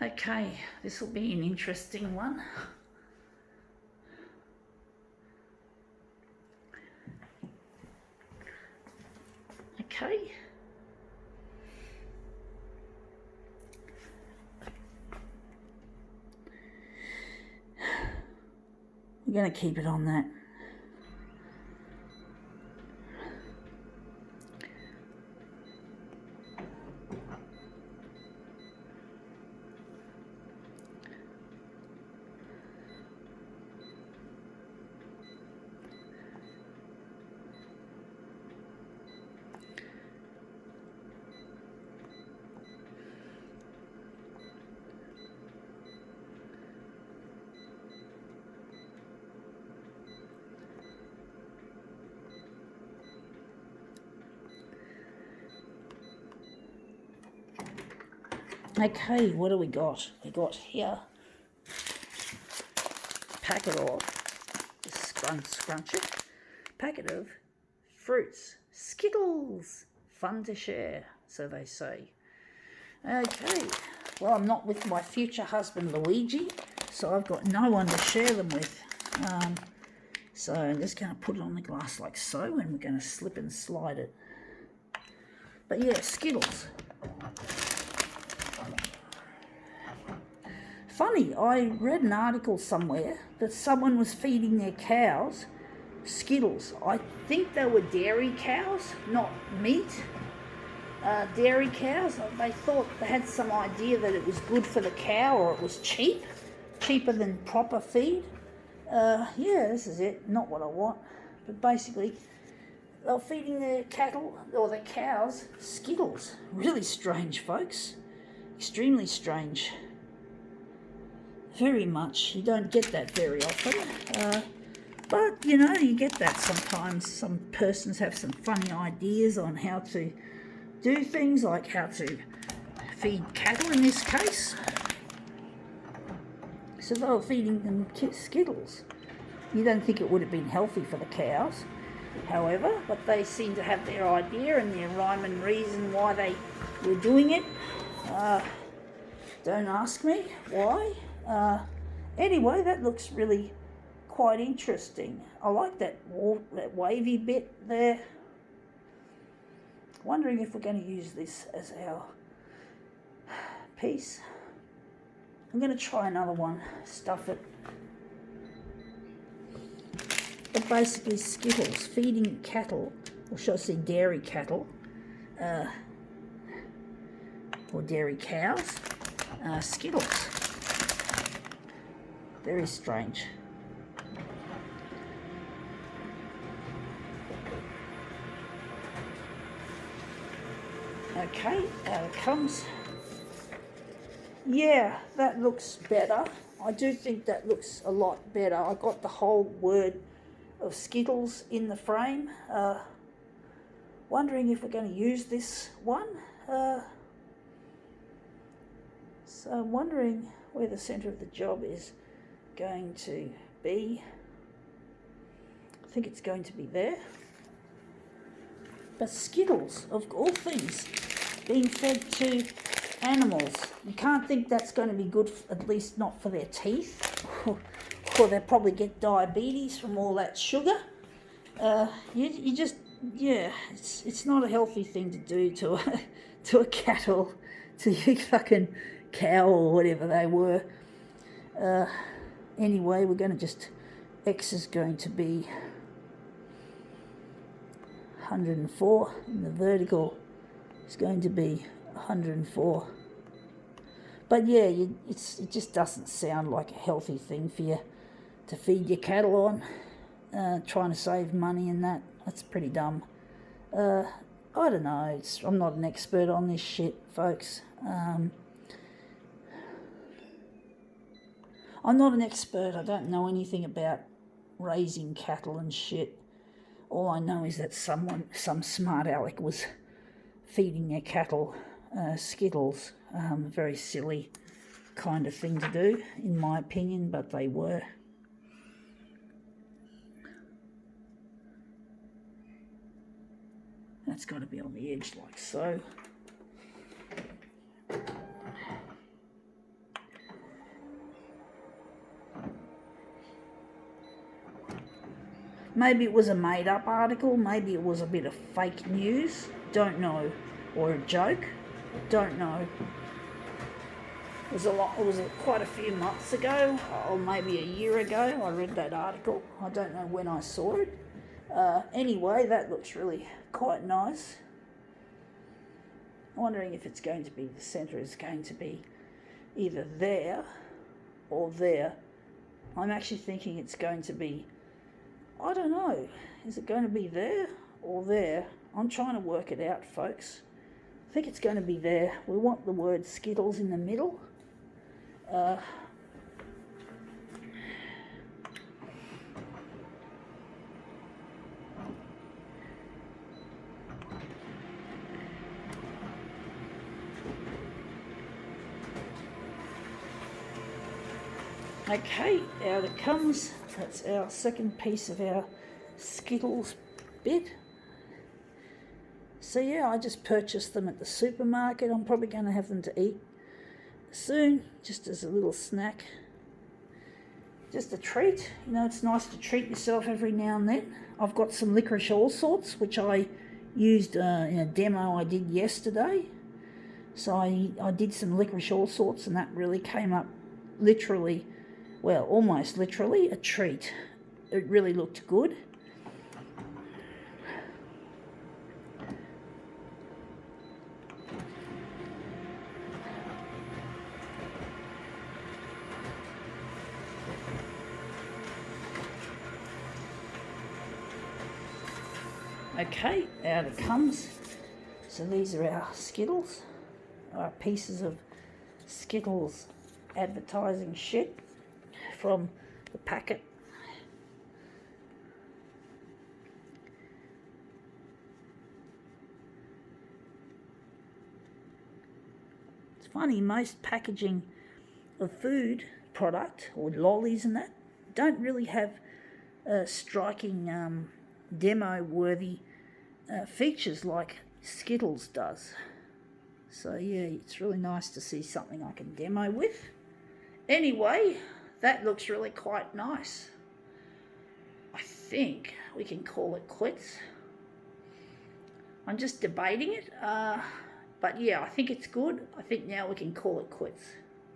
Okay, this will be an interesting one. Okay. We're going to keep it on that. Okay, what do we got? We got here a packet of scrunch it. Packet of fruits, Skittles, fun to share, so they say. Okay, well, I'm not with my future husband Luigi, so I've got no one to share them with. So I'm just going to put it on the glass like so, and we're going to slip and slide it. But yeah, Skittles. Funny, I read an article somewhere that someone was feeding their cows Skittles. I think they were dairy cows, not meat. Dairy cows, they thought they had some idea that it was good for the cow, or it was cheaper than proper feed. Yeah, this is it, not what I want. But basically, they were feeding their cattle, or their cows, Skittles. Really strange, folks. Extremely strange. Very much. You don't get that very often. But, you know, you get that sometimes. Some persons have some funny ideas on how to do things, like how to feed cattle in this case. So they were feeding them Skittles. You don't think it would have been healthy for the cows, however, but they seem to have their idea and their rhyme and reason why they were doing it. Don't ask me why. Anyway, that looks really quite interesting. I like that wavy bit there. Wondering if we're going to use this as our piece. I'm going to try another one, stuff it. But basically Skittles, feeding cattle, or should I say dairy cattle, or dairy cows, Skittles. Very strange. Okay, out it comes. Yeah, that looks better. I do think that looks a lot better. I got the whole word of Skittles in the frame. Wondering if we're going to use this one. So I'm wondering where the centre of the job is going to be. I think it's going to be there. But Skittles, of all things, being fed to animals, you can't think that's going to be good, at least not for their teeth, or they'll probably get diabetes from all that sugar. You just, yeah, it's not a healthy thing to do to a cattle, to your fucking cow or whatever they were. Anyway, we're going to just, X is going to be 104, and the vertical is going to be 104. But yeah, it just doesn't sound like a healthy thing for you to feed your cattle on. Trying to save money and that's pretty dumb. I don't know. I'm not an expert on this shit, folks. I'm not an expert. I don't know anything about raising cattle and shit. All I know is that some smart aleck was feeding their cattle Skittles. Very silly kind of thing to do, in my opinion, but they were. That's got to be on the edge like so. Maybe it was a made-up article. Maybe it was a bit of fake news. Don't know. Or a joke. Don't know. It was quite a few months ago, or maybe a year ago, I read that article. I don't know when I saw it. Anyway, that looks really quite nice. I'm wondering if it's going to be, the centre is going to be either there or there. I'm actually thinking it's going to be, I don't know, is it going to be there or there? I'm trying to work it out, folks. I think it's going to be there. We want the word Skittles in the middle. Okay, out it comes. That's our second piece of our Skittles bit. So yeah, I just purchased them at the supermarket. I'm probably going to have them to eat soon, just as a little snack. Just a treat. You know, it's nice to treat yourself every now and then. I've got some licorice all sorts, which I used in a demo I did yesterday. So I did some licorice all sorts, and that really came up literally, well, almost literally, a treat. It really looked good. Okay, out it comes. So these are our Skittles, our pieces of Skittles advertising shit from the packet. It's funny, most packaging of food product or lollies and that don't really have striking demo-worthy features like Skittles does. So yeah, it's really nice to see something I can demo with. Anyway, that looks really quite nice. I think we can call it quits. I'm just debating it, but yeah, I think it's good. I think now we can call it quits.